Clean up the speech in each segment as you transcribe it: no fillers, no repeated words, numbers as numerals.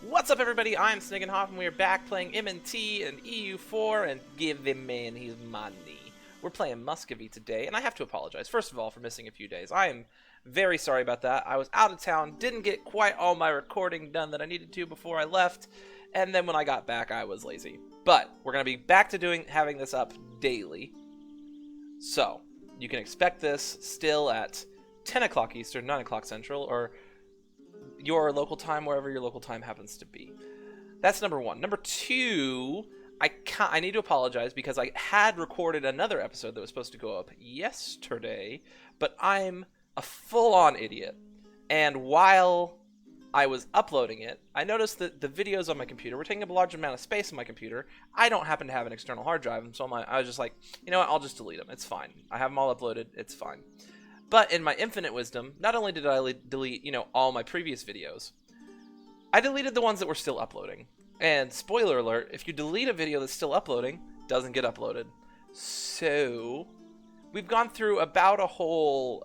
What's up, everybody? I'm Sniggenhoff, and we are back playing M&T and EU4, and give the man his money. We're playing Muscovy today, and I have to apologize, first of all, for missing a few days. I am very sorry about that. I was out of town, didn't get quite all my recording done that I needed to before I left, and then when I got back, I was lazy. But we're going to be back to having this up daily. So, you can expect this still at 10 o'clock Eastern, 9 o'clock Central, or your local time, wherever your local time happens to be. That's number one. Number two, I need to apologize because I had recorded another episode that was supposed to go up yesterday, but I'm a full-on idiot. And while I was uploading it, I noticed that the videos on my computer were taking up a large amount of space on my computer. I don't happen to have an external hard drive, and so I was just like, you know what, I'll just delete them. It's fine. I have them all uploaded. It's fine. But in my infinite wisdom, not only did I delete, all my previous videos, I deleted the ones that were still uploading. And spoiler alert, if you delete a video that's still uploading, it doesn't get uploaded. So, we've gone through about a whole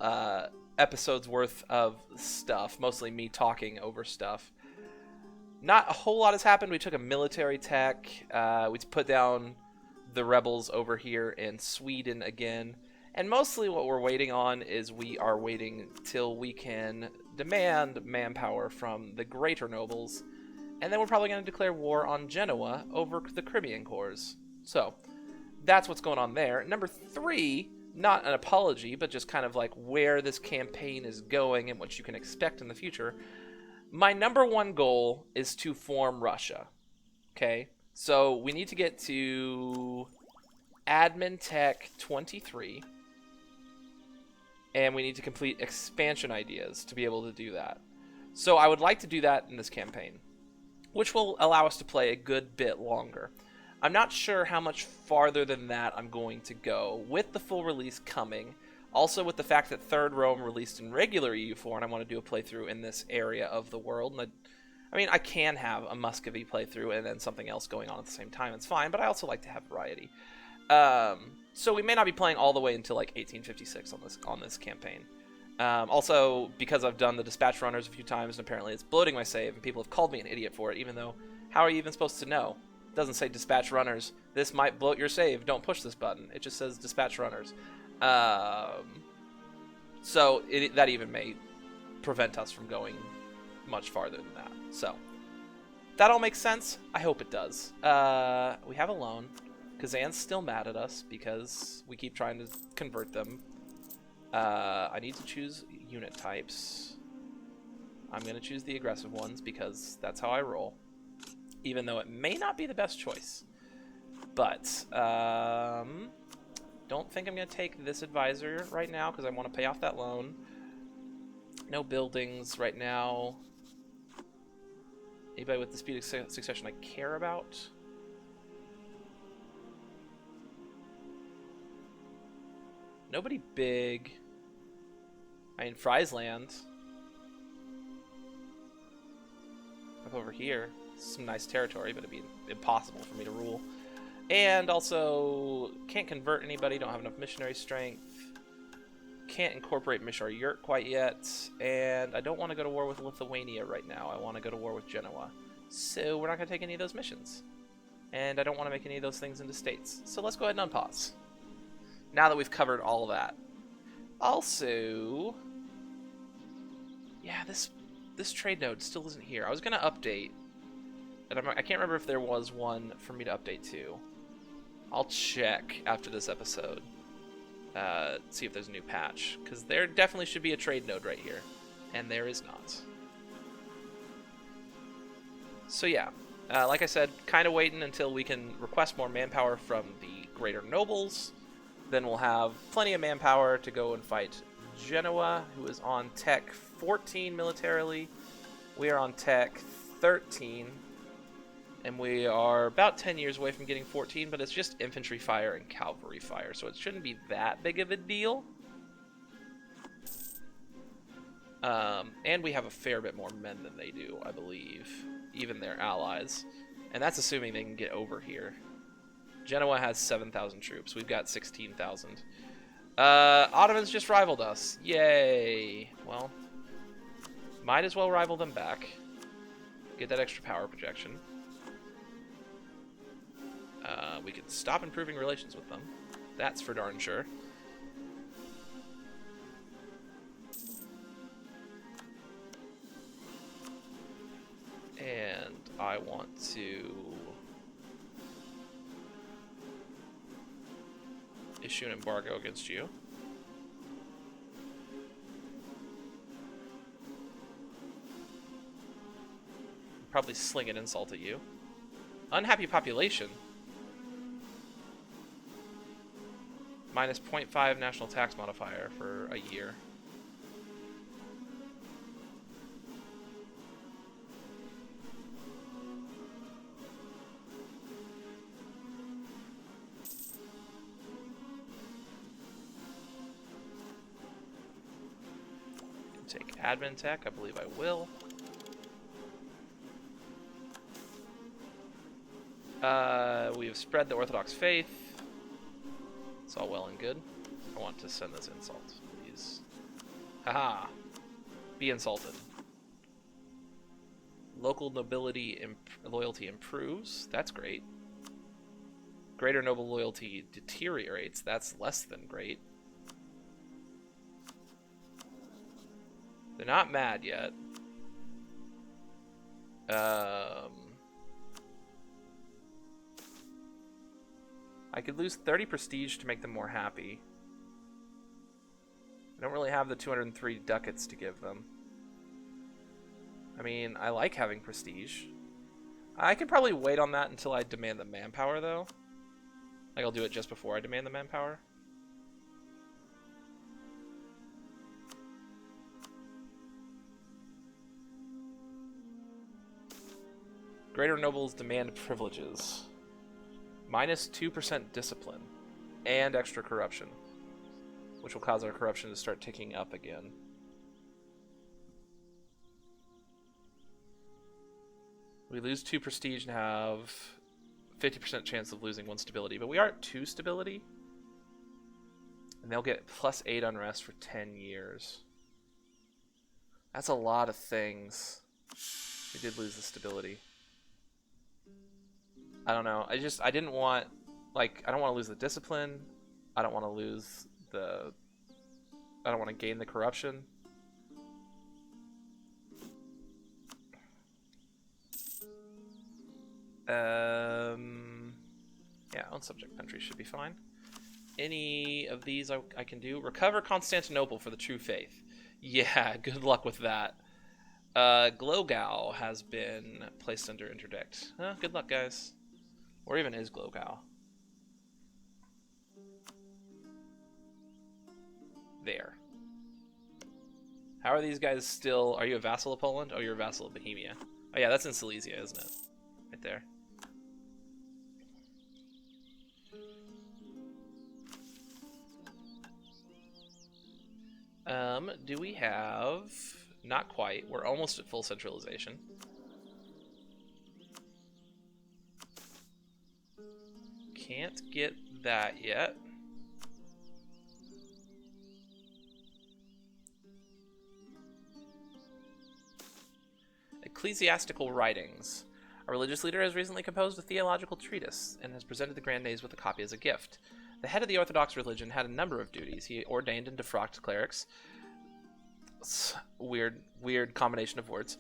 episode's worth of stuff, mostly me talking over stuff. Not a whole lot has happened. We took a military tech, we put down the rebels over here in Sweden again. And mostly what we're waiting on is we are waiting till we can demand manpower from the greater nobles. And then we're probably going to declare war on Genoa over the Crimean cores. So, that's what's going on there. Number three, not an apology, but just kind of like where this campaign is going and what you can expect in the future. My number one goal is to form Russia. Okay? So, we need to get to Admin Tech 23. And we need to complete expansion ideas to be able to do that. So I would like to do that in this campaign, which will allow us to play a good bit longer. I'm not sure how much farther than that I'm going to go with the full release coming. Also with the fact that Third Rome released in regular EU4 and I want to do a playthrough in this area of the world. And I can have a Muscovy playthrough and then something else going on at the same time. It's fine, but I also like to have variety. So we may not be playing all the way until like 1856 on this campaign. Also, because I've done the dispatch runners a few times, and apparently it's bloating my save, and people have called me an idiot for it, even though, how are you even supposed to know? It doesn't say dispatch runners. This might bloat your save. Don't push this button. It just says dispatch runners. So that even may prevent us from going much farther than that. So, that all makes sense? I hope it does. We have a loan. Kazan's still mad at us because we keep trying to convert them. I need to choose unit types. I'm going to choose the aggressive ones because that's how I roll. Even though it may not be the best choice. But, don't think I'm going to take this advisor right now because I want to pay off that loan. No buildings right now. Anybody with the speed of succession I care about? Nobody big. Friesland. Up over here. Some nice territory, but it'd be impossible for me to rule. And also, can't convert anybody, don't have enough missionary strength. Can't incorporate Mishar Yurt quite yet. And I don't want to go to war with Lithuania right now. I want to go to war with Genoa. So we're not going to take any of those missions. And I don't want to make any of those things into states. So let's go ahead and unpause. Now that we've covered all of that. Also, yeah, this trade node still isn't here. I was going to update, and I can't remember if there was one for me to update to. I'll check after this episode, see if there's a new patch, because there definitely should be a trade node right here, and there is not. So yeah, like I said, kind of waiting until we can request more manpower from the greater nobles. Then we'll have plenty of manpower to go and fight Genoa, who is on Tech 14 militarily. We are on Tech 13, and we are about 10 years away from getting 14, but it's just infantry fire and cavalry fire, so it shouldn't be that big of a deal. And we have a fair bit more men than they do, I believe, even their allies. And that's assuming they can get over here. Genoa has 7,000 troops. We've got 16,000. Ottomans just rivaled us. Yay. Well, might as well rival them back. Get that extra power projection. We can stop improving relations with them. That's for darn sure. And I want to issue an embargo against you. Probably sling an insult at you. Unhappy population. Minus 0.5 national tax modifier for a year. Take admin tech, I believe I will. We have spread the Orthodox faith. It's all well and good. I want to send this insult, please. Haha. Be insulted. Local nobility loyalty improves. That's great. Greater noble loyalty deteriorates. That's less than great. They're not mad yet. I could lose 30 prestige to make them more happy. I don't really have the 203 ducats to give them. I mean, I like having prestige. I could probably wait on that until I demand the manpower, though. Like, I'll do it just before I demand the manpower. Greater nobles demand privileges. Minus 2% discipline. And extra corruption. Which will cause our corruption to start ticking up again. We lose 2 prestige and have 50% chance of losing 1 stability. But we are at 2 stability. And they'll get plus 8 unrest for 10 years. That's a lot of things. We did lose the stability. I don't know. I didn't want, like, I don't want to lose the discipline. I don't want to lose the, I don't want to gain the corruption. Yeah, own subject country should be fine. Any of these I can do. Recover Constantinople for the true faith. Yeah, good luck with that. Glogau has been placed under interdict. Good luck, guys. Or even is Glogau? There. How are these guys still... Are you a vassal of Poland? Oh, you're a vassal of Bohemia. Oh yeah, that's in Silesia, isn't it? Right there. Do we have... Not quite. We're almost at full centralization. Can't get that yet. Ecclesiastical writings. A religious leader has recently composed a theological treatise and has presented the Grand Nays with a copy as a gift. The head of the Orthodox religion had a number of duties. He ordained and defrocked clerics. Weird combination of words.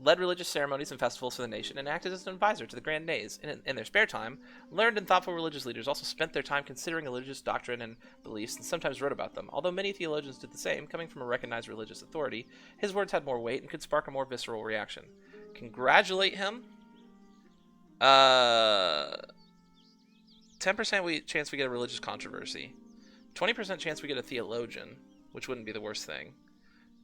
Led religious ceremonies and festivals for the nation, and acted as an advisor to the Grand Nays. In their spare time, learned and thoughtful religious leaders also spent their time considering religious doctrine and beliefs, and sometimes wrote about them. Although many theologians did the same, coming from a recognized religious authority, his words had more weight and could spark a more visceral reaction. Congratulate him. 10% chance we get a religious controversy. 20% chance we get a theologian, which wouldn't be the worst thing.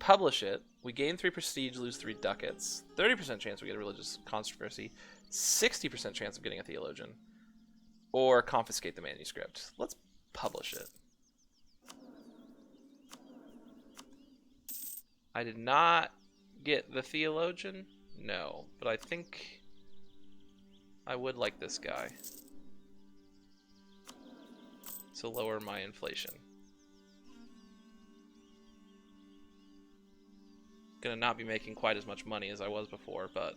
Publish it. We gain 3 prestige, lose 3 ducats. 30% chance we get a religious controversy. 60% chance of getting a theologian. Or confiscate the manuscript. Let's publish it. I did not get the theologian. No, but I think I would like this guy to lower my inflation. Gonna not be making quite as much money as I was before, but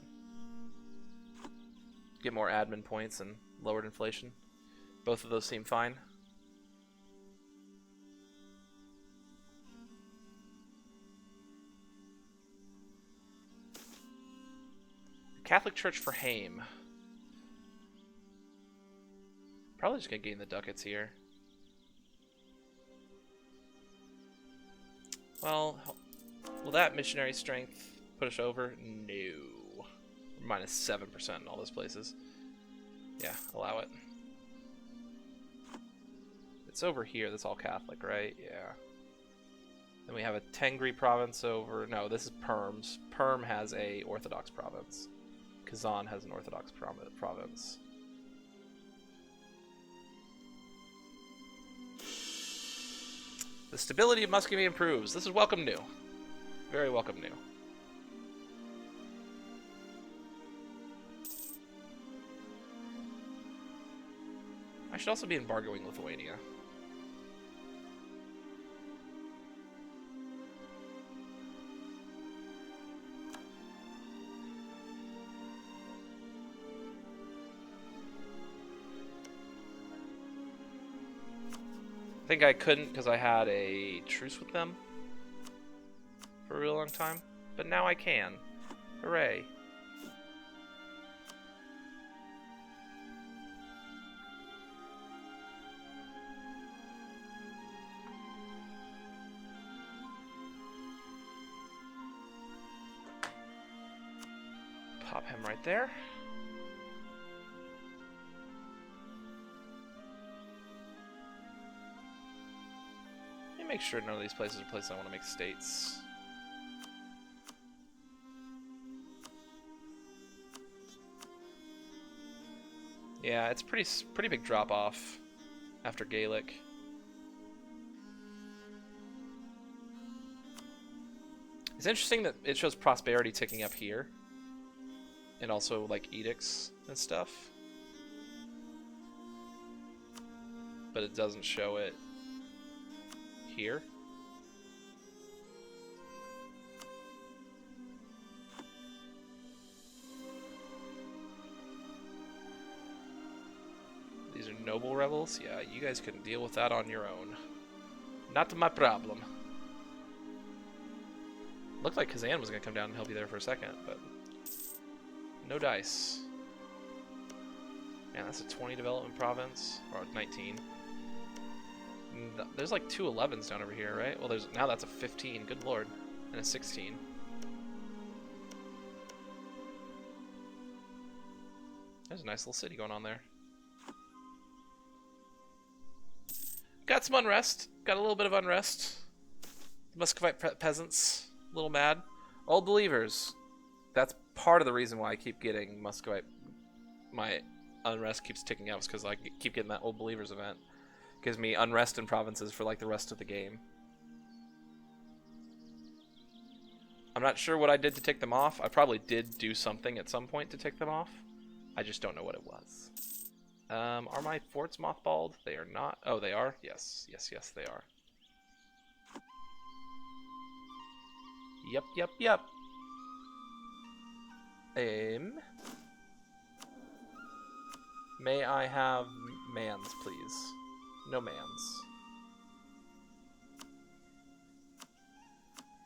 get more admin points and lowered inflation. Both of those seem fine. Catholic Church for Haim. Probably just gonna gain the ducats here. Well, will that missionary strength put us over? No. We're -7% in all those places. Yeah, allow it. It's over here, that's all Catholic, right? Yeah. Then we have a Tengri province over... No, this is Perm's. Perm has a Orthodox province. Kazan has an Orthodox province. The stability of Muscovy improves. This is welcome new. Very welcome new. I should also be embargoing Lithuania. I think I couldn't because I had a truce with them for a real long time, but now I can. Hooray. Pop him right there. Make sure none of these places are places I want to make states. Yeah, it's pretty big drop off after Gaelic. It's interesting that it shows prosperity ticking up here, and also like edicts and stuff, but it doesn't show it here. These are noble rebels? Yeah, you guys can deal with that on your own. Not my problem. Looked like Kazan was going to come down and help you there for a second, but no dice. Man, that's a 20 development province, or 19. There's like 2 11s down over here, right? Well, now that's a 15, good lord, and a 16. There's a nice little city going on there. Got some unrest. Got a little bit of unrest. Muscovite peasants, a little mad. Old believers. That's part of the reason why I keep getting Muscovite. My unrest keeps ticking up, because I keep getting that old believers event. Gives me unrest in provinces for like the rest of the game. I'm not sure what I did to tick them off. I probably did do something at some point to tick them off. I just don't know what it was. Are my forts mothballed? They are not. Oh, they are? Yes. Yes, yes, they are. Yep, yep, yep. May I have mans, please? No mans.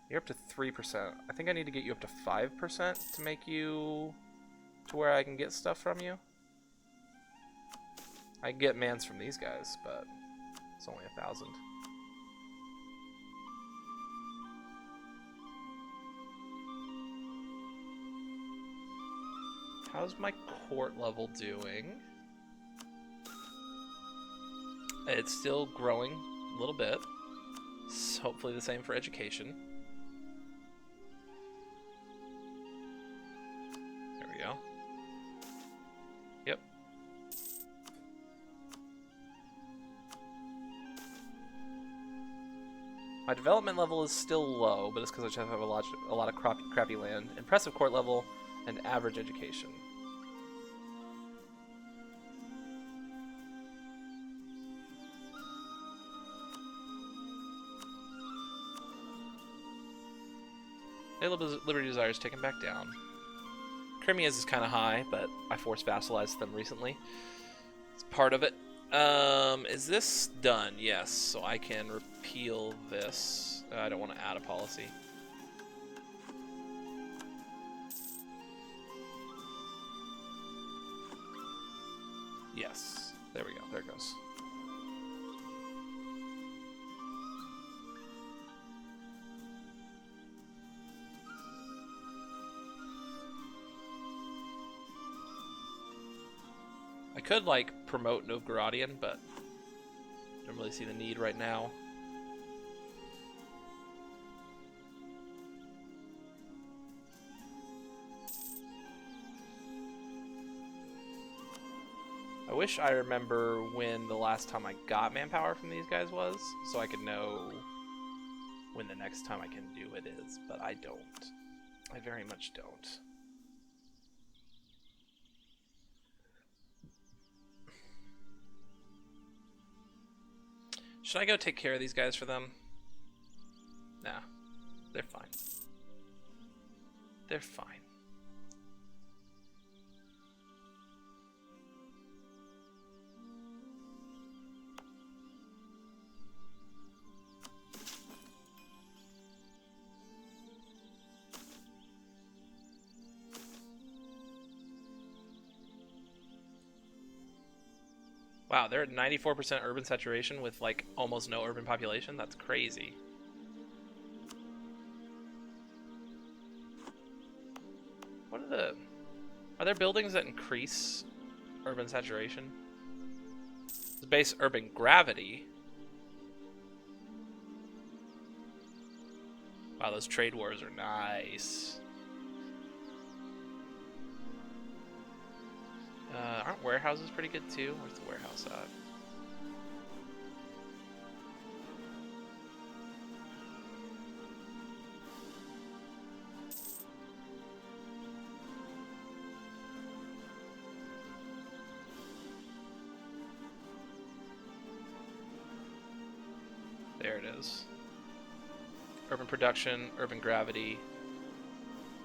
You're up to 3%. I think I need to get you up to 5% to make you to where I can get stuff from you. I can get mans from these guys, but it's only 1,000. How's my court level doing? It's still growing a little bit. So hopefully the same for education. There we go. Yep. My development level is still low, but it's because I just have a lot of crappy land. Impressive court level and average education. Liberty Desire is taken back down. Crimea's is kind of high, but I forced vassalized them recently. It's part of it. Is this done? Yes, so I can repeal this. I don't want to add a policy. Yes, there we go. There it goes. I could, like, promote Novgorodian, but I don't really see the need right now. I wish I remember when the last time I got manpower from these guys was, so I could know when the next time I can do it is, but I don't. I very much don't. Should I go take care of these guys for them? Nah, they're fine. They're fine. Wow, they're at 94% urban saturation with like almost no urban population. That's crazy. What are there buildings that increase urban saturation? The base urban gravity. Wow, those trade wars are nice. Aren't warehouses pretty good too? Where's the warehouse at? There it is. Urban production, urban gravity,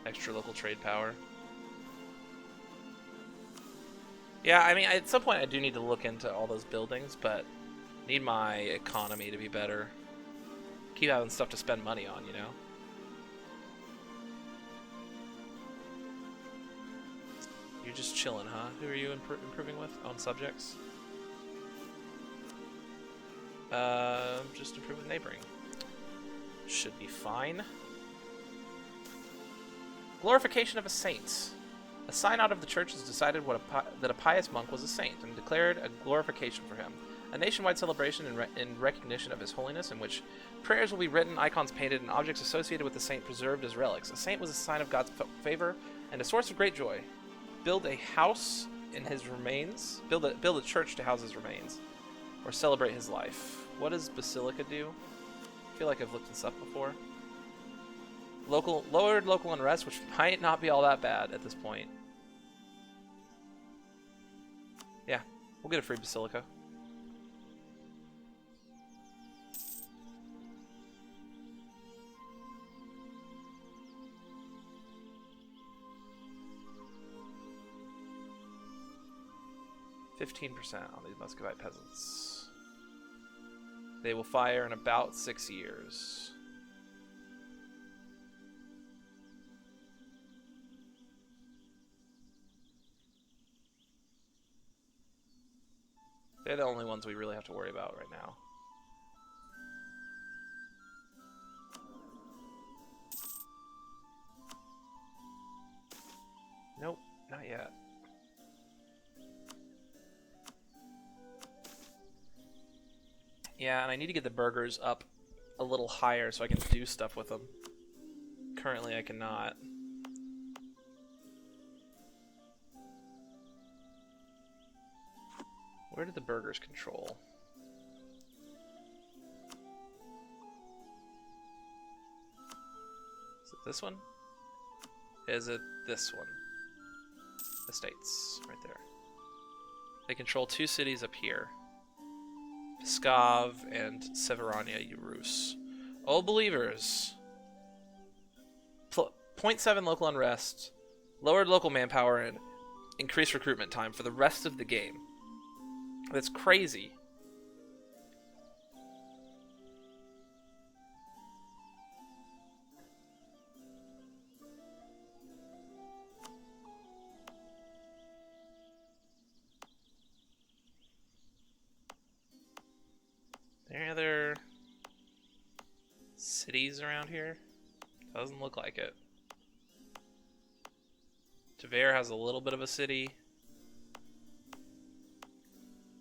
extra local trade power. Yeah, I mean, at some point I do need to look into all those buildings, but need my economy to be better. Keep having stuff to spend money on, you know? You're just chilling, huh? Who are you improving with? Own subjects? Just improve with neighboring. Should be fine. Glorification of a saint. A synod of the church has decided that a pious monk was a saint and declared a glorification for him. A nationwide celebration in recognition of his holiness, in which prayers will be written, icons painted, and objects associated with the saint preserved as relics. A saint was a sign of God's favor and a source of great joy. Build a house in his remains. Build a church to house his remains, or celebrate his life. What does Basilica do? I feel like I've looked this up before. Lowered local unrest, which might not be all that bad at this point. Yeah, we'll get a free Basilica. %15% on these Muscovite peasants. They will fire in about 6 years. They're the only ones we really have to worry about right now. Nope, not yet. Yeah, and I need to get the burgers up a little higher so I can do stuff with them. Currently, I cannot. Where did the burgers control? Is it this one? Is it this one? Estates, right there. They control 2 cities up here. Pskov and Severania Rus. Old believers. 0.7 local unrest, lowered local manpower, and increased recruitment time for the rest of the game. That's crazy. Any other cities around here? Doesn't look like it. Tver has a little bit of a city.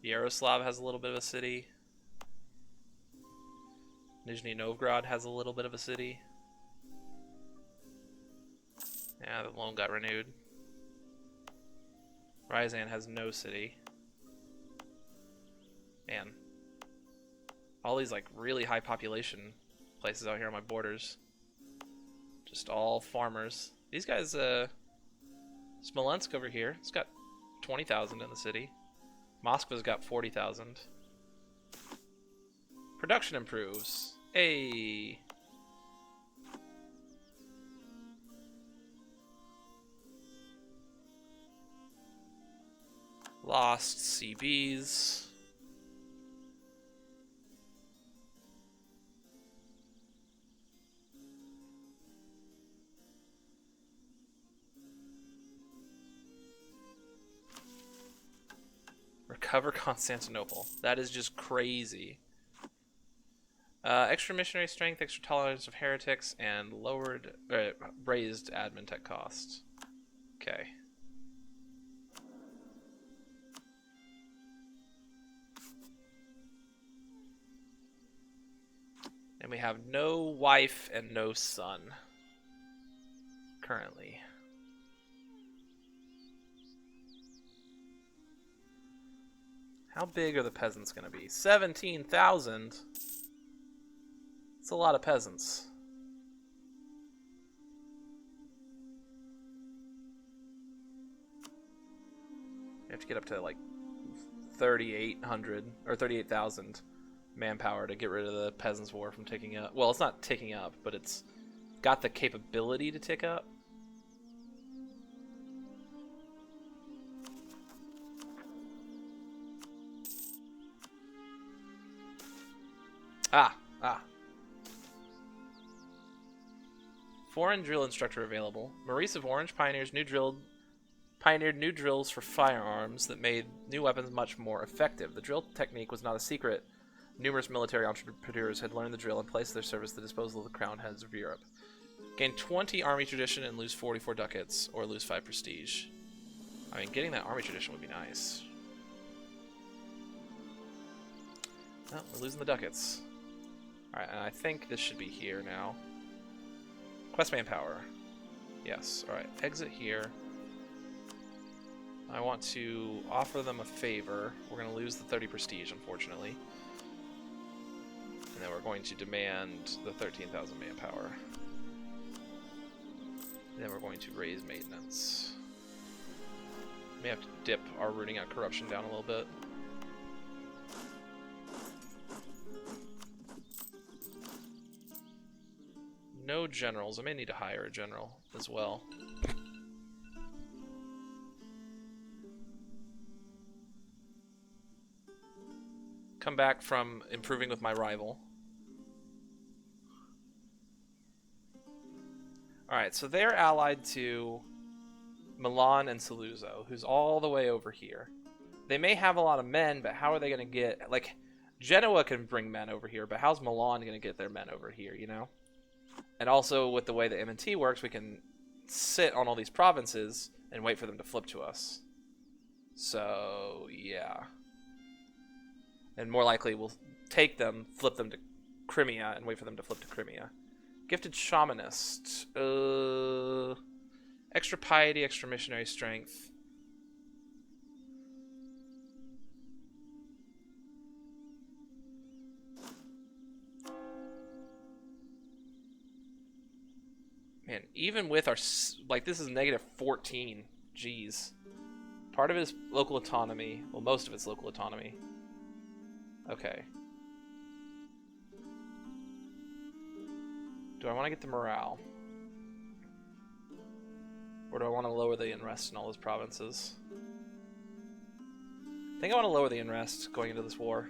Yaroslav has a little bit of a city. Nizhny Novgorod has a little bit of a city. Yeah, the loan got renewed. Ryazan has no city. Man. All these like really high population places out here on my borders. Just all farmers. These guys, Smolensk over here, it's got 20,000 in the city. Moskva's got 40,000. Production improves. Hey. Lost CBs. Recover Constantinople. That is just crazy. Extra missionary strength, extra tolerance of heretics, and raised admin tech costs. Okay. And we have no wife and no son. Currently. How big are the peasants going to be? 17,000? It's a lot of peasants. You have to get up to like 3,800 or 38,000 manpower to get rid of the Peasants' War from ticking up. Well, it's not ticking up, but it's got the capability to tick up. Ah. Foreign drill instructor available. Maurice of Orange pioneered new drills for firearms that made new weapons much more effective. The drill technique was not a secret. Numerous military entrepreneurs had learned the drill and placed their service at the disposal of the crown heads of Europe. Gain 20 army tradition and lose 44 ducats, or lose 5 prestige. I mean, getting that army tradition would be nice. Well, we're losing the ducats. Alright, and I think this should be here now. Quest manpower. Yes, alright. Exit here. I want to offer them a favor. We're going to lose the 30 prestige, unfortunately. And then we're going to demand the 13,000 manpower. And then we're going to raise maintenance. May have to dip our rooting out corruption down a little bit. No generals. I may need to hire a general as well. Come back from improving with my rival. Alright, so they're allied to Milan and Saluzzo, who's all the way over here. They may have a lot of men, but how are they going to get... Like, Genoa can bring men over here, but how's Milan going to get their men over here, you know? And also, with the way the M&T works, we can sit on all these provinces and wait for them to flip to us. So, yeah. And more likely, we'll take them, flip them to Crimea, and wait for them to flip to Crimea. Gifted Shamanist. Extra piety, extra missionary strength. Man, even with our... Like, this is negative 14. Jeez. Part of it is local autonomy. Well, most of it's local autonomy. Okay. Do I want to get the morale? Or do I want to lower the unrest in all those provinces? I think I want to lower the unrest going into this war.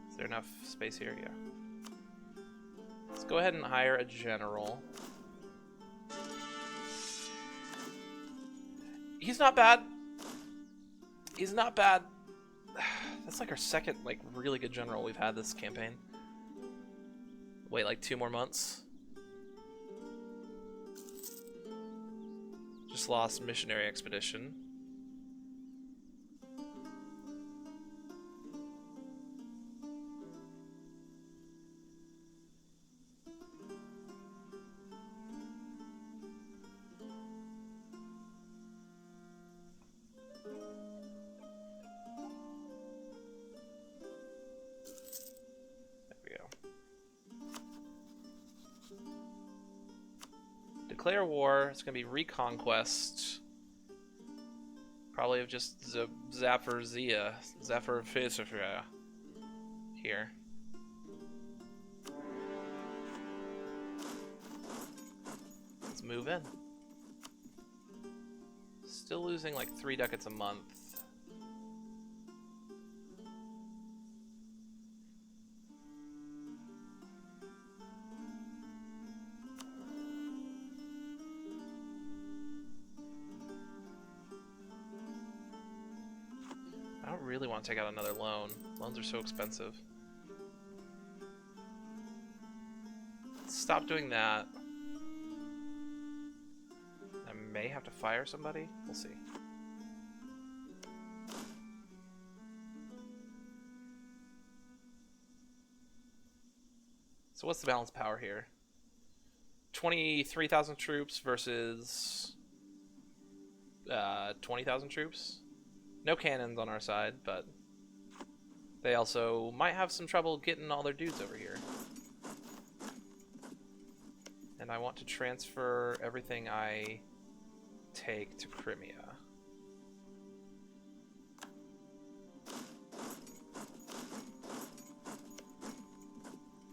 Is there enough space here? Yeah. Let's go ahead and hire a general. He's not bad. He's not bad. That's like our second, like, really good general we've had this campaign. Wait, like 2 more months. Just lost missionary expedition. Declare war. It's going to be reconquest. Probably of just Zaporizhia. Zaporizhia. Here. Let's move in. Still losing like 3 ducats a month. I don't really want to take out another loan. Loans are so expensive. Stop doing that. I may have to fire somebody. We'll see. So what's the balance of power here? 23,000 troops versus 20,000 troops. No cannons on our side, but they also might have some trouble getting all their dudes over here. And I want to transfer everything I take to Crimea.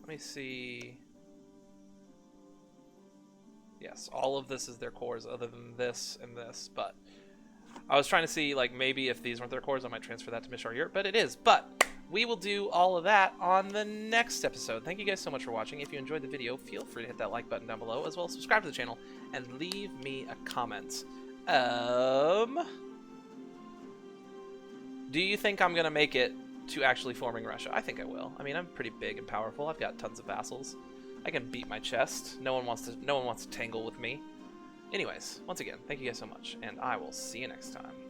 Let me see. Yes, all of this is their cores other than this and this, but I was trying to see, like, maybe if these weren't their cores, I might transfer that to Mishar Europe, but it is. But we will do all of that on the next episode. Thank you guys so much for watching. If you enjoyed the video, feel free to hit that like button down below, as well as subscribe to the channel and leave me a comment. Do you think I'm going to make it to actually forming Russia? I think I will. I mean, I'm pretty big and powerful. I've got tons of vassals. I can beat my chest. No one wants to tangle with me. Anyways, once again, thank you guys so much, and I will see you next time.